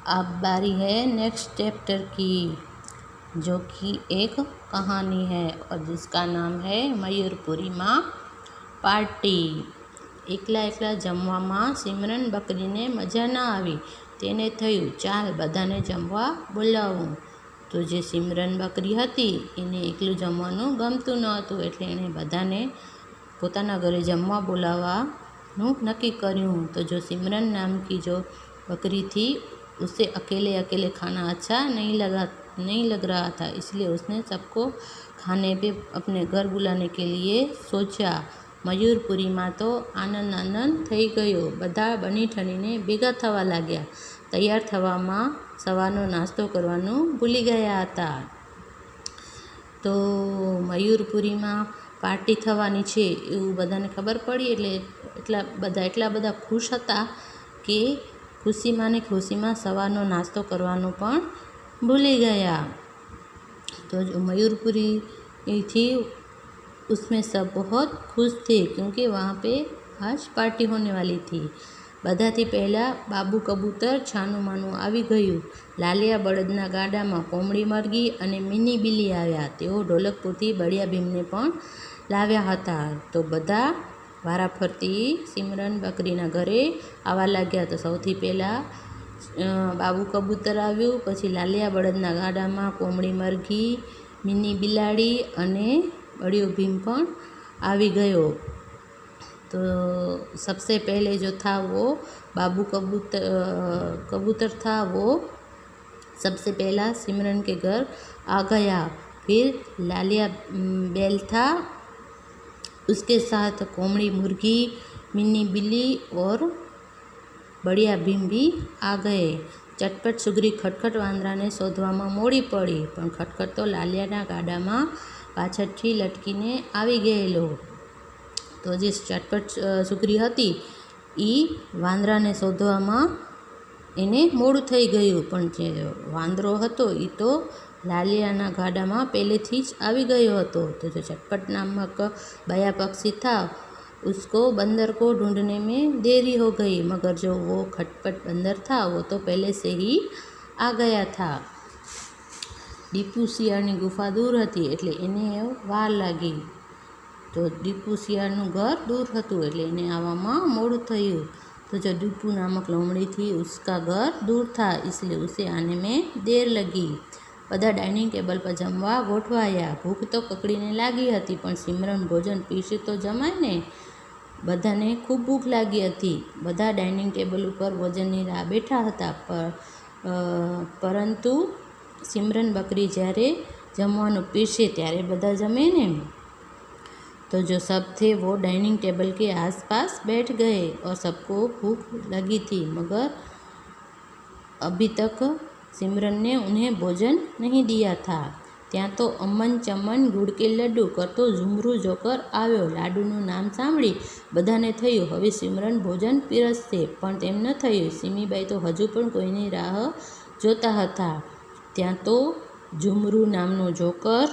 अब बारी है नेक्स्ट चैप्टर की, जो कि एक कहानी है और जिसका नाम है मयूरपुरी माँ पार्टी। એકલા એકલા જમવામાં સિમરન બકરીને મજા ન આવી. તેને થયું, ચાલ બધાને જમવા બોલાવું. તો જે સિમરન બકરી હતી એને એકલું જમવાનું ગમતું ન હતું, એટલે એણે બધાને પોતાના ઘરે જમવા બોલાવવાનું નક્કી કર્યું. તો જો सिमरन नाम की जो बकरी थी उसे अकेले अकेले खाना अच्छा नहीं लग रहा था, इसलिए उसने सबको खाने पे अपने घर बुलाने के लिए सोचा. મયુરપુરીમાં તો આનંદ થઈ ગયો. બધા બની ઠણીને ભેગા થવા લાગ્યા. તૈયાર થવામાં સવારનો નાસ્તો કરવાનું ભૂલી ગયા હતા. તો મયુરપુરીમાં પાર્ટી થવાની છે એવું બધાને ખબર પડી, એટલે એટલા બધા ખુશ હતા કે ખુશીમાં સવારનો નાસ્તો કરવાનો પણ ભૂલી ગયા. तो जो मयूरपुरी थी उसमें सब बहुत खुश थे, क्योंकि वहाँ पे आज पार्टी होने वाली थी. બધાથી પહેલાં બાબુ કબૂતર છાનું માનું આવી ગયું. લાલિયા બળદના ગાડામાં કોમળી મરઘી અને મિની બિલ્લી આવ્યા. તેઓ ઢોલકપુરથી બળિયા ભીમને પણ લાવ્યા હતા. તો બધા વારાફરતી સિમરન બકરીના ઘરે આવવા લાગ્યા. તો સૌથી પહેલાં બાબુ કબૂતર આવ્યું, પછી લાલિયા બળદના ગાડામાં કોમળી મરઘી, મિની બિલાડી અને बड़ियो भीम पण आवी गयो. तो सबसे पहले जो था वो बाबू कबूतर था. वो सबसे पहला सिमरन के घर आ गया. फिर लालिया बैल था, उसके साथ कोमड़ी मुर्गी, मिनी बिल्ली और बढ़िया भीम भी आ गए. चटपट सुगरी खटखट वांदराने शोधवामां मोड़ी पड़ी, पण खटखट तो लालियाना गाडामां પાછળથી લટકીને આવી ગયેલો. તો જે ચટપટ સુગરી હતી એ વાંદરાને શોધવામાં એને મોડું થઈ ગયું, પણ જે વાંદરો હતો એ તો લાલિયાના ગાડામાં પહેલેથી જ આવી ગયો હતો. તો जो चटपट नामक बया पक्षी था उसको बंदर को ढूंढने में देरी हो गई, मगर जो वो खटपट बंदर था वो तो पहले से ही आ गया था. દીપુ શિયાળની ગુફા દૂર હતી એટલે એને વાર લાગી. તો દીપુ શિયાળનું ઘર દૂર હતું એટલે એને આવવામાં મોડું થયું. તો જો દીપુ નામક लोमड़ी थी उसका घर दूर था, इसलिए उसे आने में देर लगी. બધા ડાઇનિંગ ટેબલ પર જમવા ગોઠવાયા. ભૂખ તો કકડીને લાગી હતી, પણ સિમરન ભોજન પીરસે તો જમાય ને. બધાને ખૂબ ભૂખ લાગી હતી. બધા ડાઇનિંગ ટેબલ ઉપર ભોજનની રાહ બેઠા હતા, પરંતુ सिमरन बकरी જ્યારે જમવાનું પીરસે ત્યારે બધા જમે ને. तो जो सब थे वो डाइनिंग टेबल के आसपास बैठ गए और सबको भूख लगी थी, मगर अभी तक सिमरन ने उन्हें भोजन नहीं दिया था. ત્યાં તો અમન ચમન ગુડ કે લડ્ડુ કરતો ઝુમરૂ જોકર આવ્યો. લાડુનું નામ સાંભળી બધાને થયું હવે સિમરન ભોજન પીરસશે, પણ તેમ ન થયું. સીમીબાઈ તો હજુ પણ કોઈની રાહ જોતા હતા. ત્યાં તો ઝુમરૂ નામનો જોકર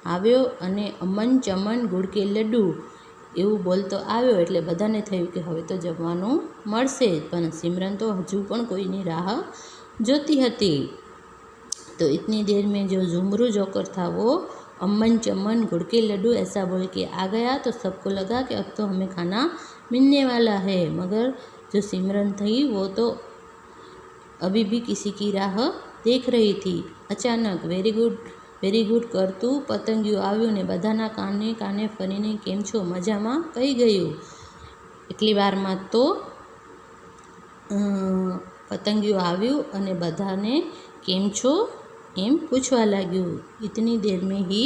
આવ્યો અને અમન ચમન ગુડ કે લડ્ડુ એવું બોલતો આવ્યો, એટલે બધાને થયું કે હવે તો જમવાનું મળશે. પણ સિમરન તો હજુ પણ કોઈની રાહ જોતી હતી. तो इतनी देर में जो झुमरू जोकर था वो अमन चमन गुड़ के लड्डू ऐसा बोल के आ गया. तो सबको लगा कि अब तो हमें खाना मिलने वाला है, मगर जो सिमरन थी वो तो अभी भी किसी की राह देख रही थी. अचानक वेरी गुड करતું પતંગિયું આવ્યું ને બધાના કાને કાને ફરીને કેમ છો મજામાં કહી ગયું. એટલી વારમાં તો પતંગિયું આવ્યું અને બધાને કેમ છો એમ પૂછવા લાગ્યું. इतनी देर में ही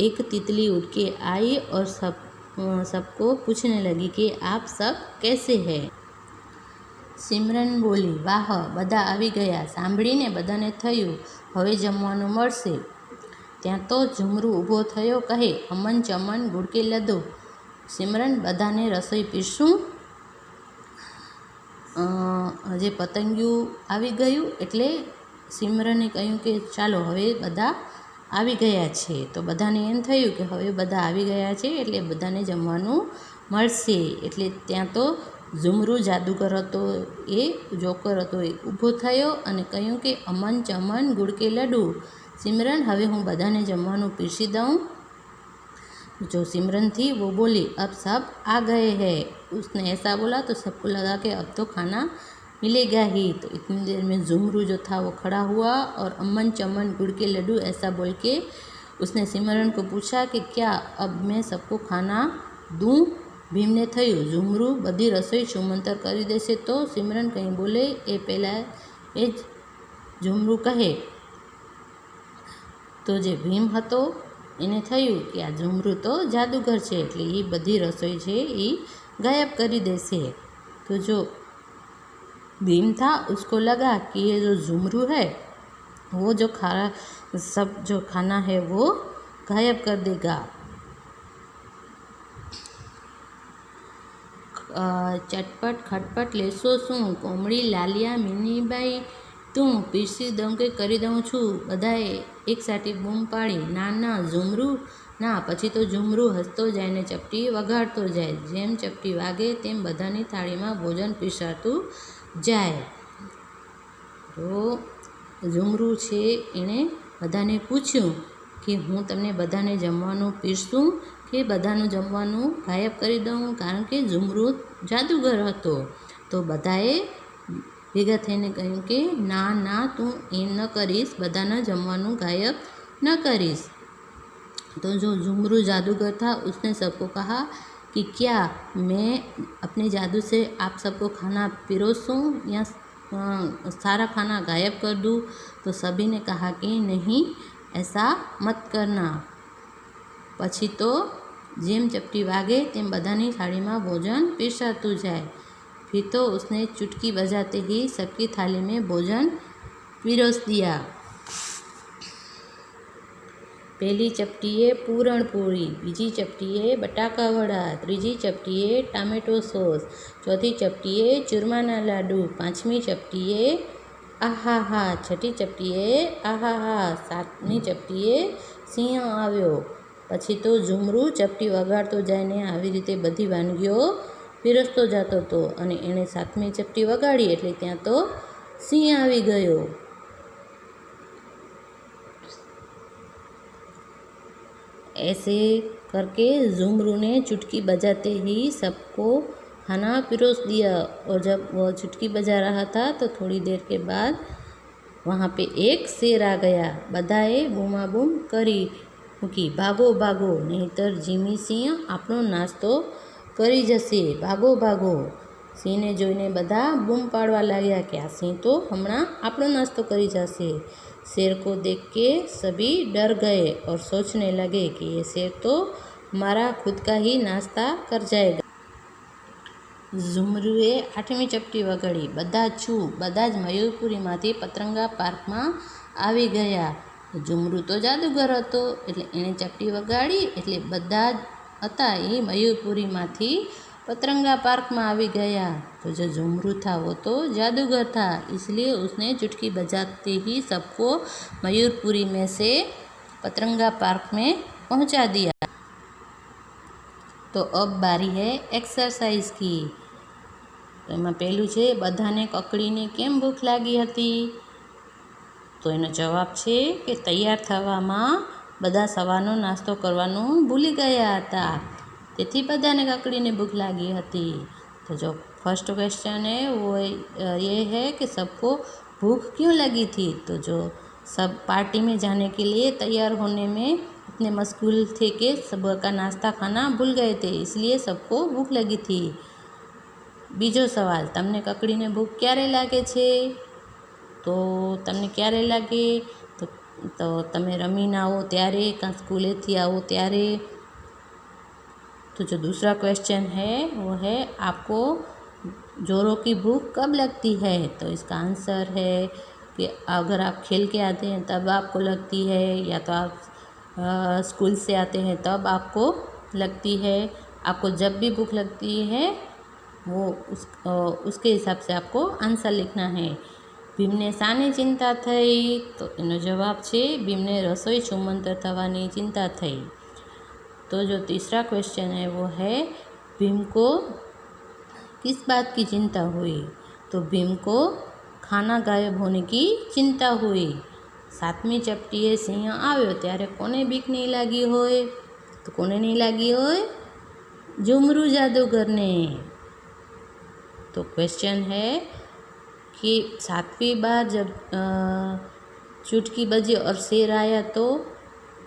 एक तितली उड़ के आई और सबको पूछने लगी कि आप सब कैसे हैं. સિમરન બોલી, વાહ, બધા આવી ગયા. સાંભળીને બધાને થયું હવે જમવાનું મળશે. ત્યાં તો ઝુમરૂ ઊભો થયો, કહે, અમન ચમન ગુડ કે લડ્ડુ. સિમરન બધાને રસોઈ પીરસું. જે પતંગિયું આવી ગયું એટલે સિમરને કહ્યું કે ચાલો હવે બધા આવી ગયા છે. તો બધાને એમ થયું કે હવે બધા આવી ગયા છે એટલે બધાને જમવાનું મળશે. એટલે ત્યાં તો ઝુમરુ જાદુગર હતો એ જોકર હતો એ ઊભો થયો અને કહ્યું કે અમન ચમન ગુड़ के लड्डू। सिमरन હવે હું બધાને જમવાનું પીરસી દઉં। जो सिमरन थी वो बोली अब सब आ गए हैं। उसने ऐसा बोला तो सबको लगा कि अब तो खाना मिलेगा ही। तो इतनी देर में झुमरू जो था वो खड़ा हुआ और अमन चमन गुड़ के लड्डू ऐसा बोल के उसने सिमरन को पूछा कि क्या अब मैं सबको खाना दूँ। भीम ने थયું झुमरू बधी रसोई छुमंतर करी देशे तो। सिमरन कहीं बोले ए पहला ए झुमरू कहे तो जे भीम हतो એને થયું કે આ ઝુમરૂ તો જાદूगर છે એટલે એ બધી રસોઈ છે એ गायब કરી દેશે। तो जो भीम था उसको लगा कि ये जो झुमरू है वो जो सब जो खाना है वो गायब कर देगा। चटपट खटपट लेशो शू कोमड़ी लालिया मीनीबाई तू पीरसी दऊँ के करी दऊँ छू। बधाए एक साथी बूम पाड़ी ना ना झुमरू ना। पछी तो झुमरू हसतो जाए ने चपटी वगाड़तो जाए। जेम चपटी वागे तेम बधानी थाली में भोजन पीरसातुं जाए। तो झुमरू छे एणे बधाने पूछ्યું कि हूँ तमने बधाने जमवानुं पीरसूं के बधानुं जमवानुं गायब करी दऊँ कारण के झुमरू जादूगर हतो। तो बधाए भेगा थईने कह्युं कि ना ना तू एम न करीश बधाना जमवानुं गायब न करीश। तो जो झुमरू जादूगर था उसने सबको कहा कि क्या मैं अपने जादू से आप सबको खाना पिरोसूं या सारा खाना गायब कर दूँ। तो सभी ने कहा कि नहीं ऐसा मत करना। पछी तो जेम चपटी वागे तेम बधानी थाली में भोजन पीरसातुं जाए। फिर तो उसने चुटकी बजाते ही सबकी थाली में भोजन पीरोस दिया। पहली चपटीए पूरणपूरी, बीजी चपटीए बटाका वड़ा, तीजी चपटीए टामेटो सॉस, चौथी चपटीए चूरमाना लाडू, पांचमी चपटीए आहा हा, छठी चपटीए आहा हा, सातमी चपटीए सिंह आव्यो। पछी तो झुमरू चपटी वगाड़तो जायने आवी रीते बधी वानगीओ पीरसतो जातो तो अने एणे सातमी चपटी वगाड़ी एटले त्यां तो सिंह आवी गयो। ऐसे करके झुमरू ने चुटकी बजाते ही सबको खाना पिरोस दिया। और जब वह चुटकी बजा रहा था तो थोड़ी देर के बाद वहाँ पे एक शेर आ गया। बधाए बूमाबूम करी मूकी भागो भागो नहींतर जीमी सिंह आपणो नास्तो करी जशे, भागो भागो। सिंह ने जोईने बधा बूम पाड़वा लाग्या कि आ सिंह तो हमणां आपणो नास्तो करी जशे। शेर को देख के सभी डर गए और सोचने लगे कि ये शेर तो हमारा खुद का ही नाश्ता कर जाएगा। झुमरूए आठमी चपटी वगाड़ी। बधा छू बधा ज मयूरपुरीमांथी पतरंगा पार्कमां आवी गया। झुमरू तो जादूगर हतो एटले एणे चपटी वगाड़ी एटले बधा हता ए मयूरपुरीमांथी पतरंगा पार्क में आवी गया। तो जो झुमरू था वो तो जादूगर था, इसलिए उसने चुटकी बजाते ही सबको मयूरपुरी में से पतरंगा पार्क में पहुंचा दिया। तो अब बारी है एक्सरसाइज की। तो एमां पहेलुं छे बधाने ककड़ीने केम भूख लागी हती। तो एनो जवाब छे कि तैयार थवामां बधा सवारनो नास्तो करवानुं भूली गया हता, तेथी बधाने ककड़ीने भूख लागी हती। तो जो फर्स्ट क्वेश्चन है वो ये है कि सबको भूख क्यों लगी थी। तो जो सब पार्टी में जाने के लिए तैयार होने में इतने मशगूल थे कि सुबह का नाश्ता खाना भूल गए थे, इसलिए सबको भूख लगी थी। बीजो सवाल, तमने ककड़ीने भूख क्यारे लागे छे। तो तमने क्यारे लागे तो तमे रमीने आवो त्यारे का स्कूलेथी आवो त्यारे। तो जो दूसरा क्वेश्चन है वो है आपको जोरों की भूख कब लगती है। तो इसका आंसर है कि अगर आप खेल के आते हैं तब आपको लगती है, या तो आप स्कूल से आते हैं तब आपको लगती है। आपको जब भी भूख लगती है वो उसके हिसाब से आपको आंसर लिखना है। भीमने शानी चिंता थई। तो एनो जवाब छे भीमने रसोई छुमंतर थवानी चिंता थई। तो जो तीसरा क्वेश्चन है वो है भीम को किस बात की चिंता हुई? तो भीम को खाना गायब होने की चिंता हुई। 7મી ચપટીએ સિંહ આવ્યો ત્યારે કોને બીક નહીં લાગી હોય? તો કોને નહીં લાગી હોય? झुमरू जादूगर ने। तो क्वेश्चन है कि 7वीं बार जब चुटकी बजी और शेर आया तो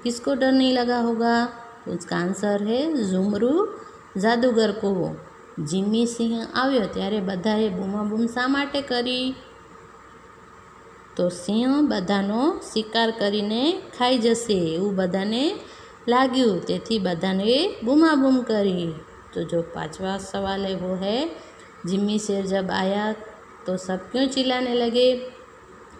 किसको डर नहीं लगा होगा? तो उसका आंसर है झुमरू जादूगर को। जिम्मी सिंह આવ્યો ત્યારે બધાએ બૂમાબૂમ શા માટે કરી? તો સિંહ બધાનો શિકાર કરીને ખાઈ જશે એવું બધાને लाग्યું, તેથી બધાને બૂમાબૂમ કરી। तो जो 5वां सवाल है वो है जिम्मी शेर जब आया तो सब क्यों चिल्लाने लगे?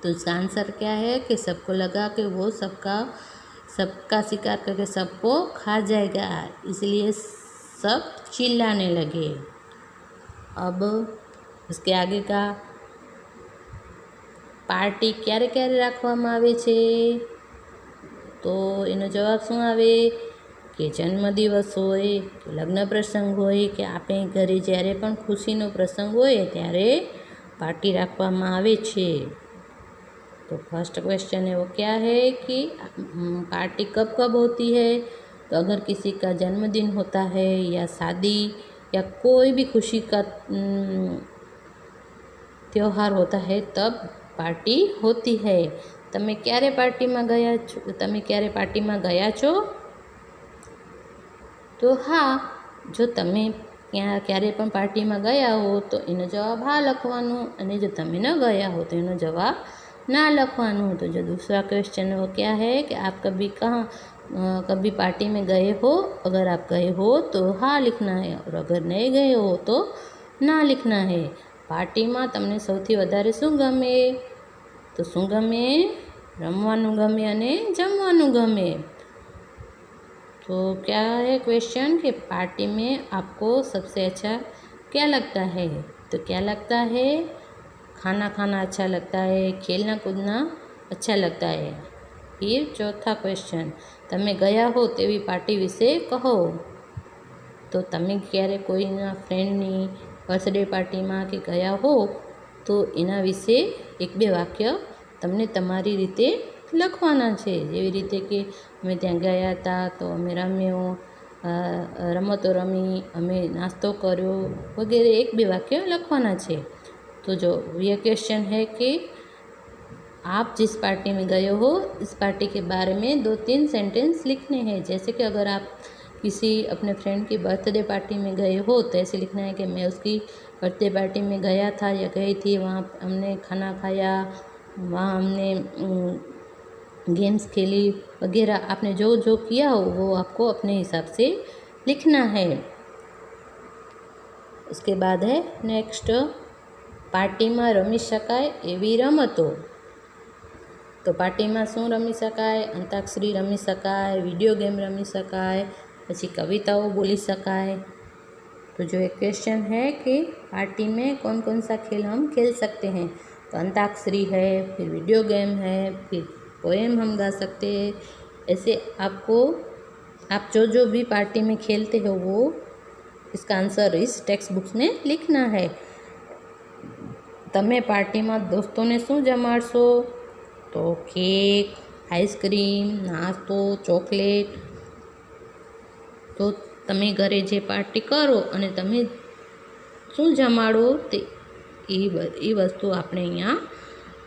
तो इसका आंसर क्या है कि सबको लगा कि वो सबका शिकार करके सबको खा जाएगा, इसलिए सब चिल्लाने लगे। अब इसके आगे का पार्टी क्यारे क्यारे राखवामां आवे छे? तो एनो जवाब शुं आवे कि जन्मदिवस होय कि लग्न प्रसंग होय कि आपणे घरे ज्यारे पण खुशीनो प्रसंग होय त्यारे पार्टी राखवामां आवे छे। तो फर्स्ट क्वेश्चन है वो क्या है कि पार्टी कब कब होती है? तो अगर किसी का जन्मदिन होता है या शादी या कोई भी खुशी का त्यौहार होता है तब पार्टी होती है। તમે ક્યારે પાર્ટીમાં ગયા છો? તમે ક્યારે પાર્ટીમાં ગયા છો? તો હા, જો તમે ક્યારે પણ પાર્ટીમાં ગયા હો તો એનો જવાબ હા લખવાનો, અને જો તમે ન ગયા हो तो એનો જવાબ ना લખવાનો। तो जो दूसरा क्वेश्चन है वो क्या है कि आप कभी पार्टी में गए हो? अगर आप गए हो तो हाँ लिखना है, और अगर नहीं गए हो तो ना लिखना है। पार्टी में तमने सौथी वधारे शुं गमे? तो शुं गमे? रमवानुं गमे अने जमवानुं गमे। तो क्या है क्वेश्चन कि पार्टी में आपको सबसे अच्छा क्या लगता है? तो क्या लगता है? खाना खाना अच्छा लगता है, खेलना कूदना अच्छा लगता है। फिर चौथा क्वेश्चन, तमे गया हो तेवी पार्टी विषे कहो। तो तमे क्यारे कोईना फ्रेंडनी बर्थडे पार्टी में कि गया हो तो एना विषे 1-2 वाक्य तमने तमारी रीते लखवाना छे। जेवी रीते कि अमे त्यां गया था तो अमे रम्यो, रमतो रमी, अमे नास्तो कर्यो वगैरह 1-2 वाक्य लखवाना छे। तो जो ये क्वेश्चन है कि आप जिस पार्टी में गए हो इस पार्टी के बारे में 2-3 सेंटेंस लिखने हैं। जैसे कि अगर आप किसी अपने फ्रेंड की बर्थडे पार्टी में गए हो तो ऐसे लिखना है कि मैं उसकी बर्थडे पार्टी में गया था या गई थी, वहाँ हमने खाना खाया, वहाँ हमने गेम्स खेली वगैरह। आपने जो जो किया हो वो आपको अपने हिसाब से लिखना है। उसके बाद है नेक्स्ट, पार्टी में रमी शकाय एवी रमतो। तो पार्टी में शू रमी शकाय? अंताक्षरी रमी शकाय, विडियो गेम रमी शकाय, पछी कविताओं बोली शकाय। तो जो एक क्वेश्चन है कि पार्टी में कौन कौन सा खेल हम खेल सकते हैं? तो अंताक्षरी है, फिर वीडियो गेम है, फिर पोएम हम गा सकते हैं। ऐसे आपको आप जो भी पार्टी में खेलते हो वो इसका आंसर इस टेक्स्ट बुक्स में लिखना है। तमे पार्टी में दोस्तों ने शू जमाड़शो? तो केक, आइसक्रीम, नास्तो, चॉकलेट। तो तमे घरे जे पार्टी करो अने तमे शू जमाड़ो ते ई वस्तु आपणे अहींया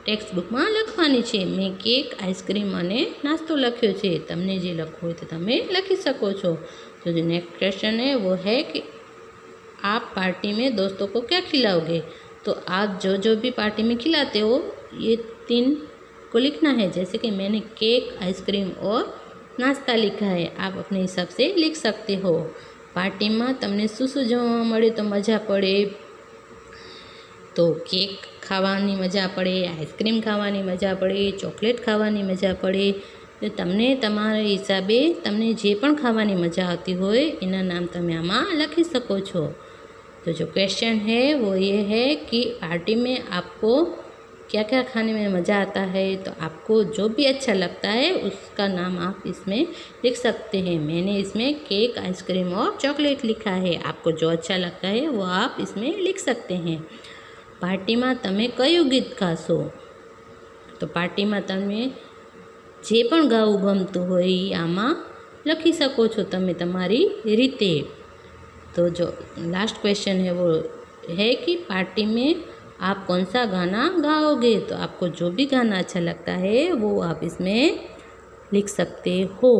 टेक्स्ट बुक में लखवानी छे। मैं केक, आइसक्रीम अने नास्तो लख्यो छे। तमने जे लखवुं होय तो तमे लखी सको छो। तो जो नेक्स्ट क्वेश्चन है वो है कि आप पार्टी में दोस्तों को क्या खिलाओगे? तो आप जो भी पार्टी में खिलाते हो ये 3 को लिखना है। जैसे कि मैंने केक, आइसक्रीम और नाश्ता लिखा है, आप अपने हिसाब से लिख सकते हो। पार्टी में तमने शुं शुं जोवा मळे तो मजा पड़े? तो केक खावानी मजा पड़े, आइसक्रीम खावानी मजा पड़े, चॉकलेट खावानी मजा पड़े। तो तमने तमारे हिसाबे तमने जे पण खावानी मजा आती होय एना नाम तमे आमां लखी सको छो। तो जो क्वेश्चन है वो ये है कि पार्टी में आपको क्या क्या खाने में मज़ा आता है। तो आपको जो भी अच्छा लगता है उसका नाम आप इसमें लिख सकते हैं। मैंने इसमें केक, आइसक्रीम और चॉकलेट लिखा है। आपको जो अच्छा लगता है वो आप इसमें लिख सकते हैं। પાર્ટીમાં તમે કયું ગીત ગાશો? તો પાર્ટીમાં તમે જે પણ ગાવું ગમતું હોય એ આમાં લખી શકો છો તમે તમારી રીતે। तो जो लास्ट क्वेश्चन है वो है कि पार्टी में आप कौन सा गाना गाओगे। तो आपको जो भी गाना अच्छा लगता है वो आप इसमें लिख सकते हो।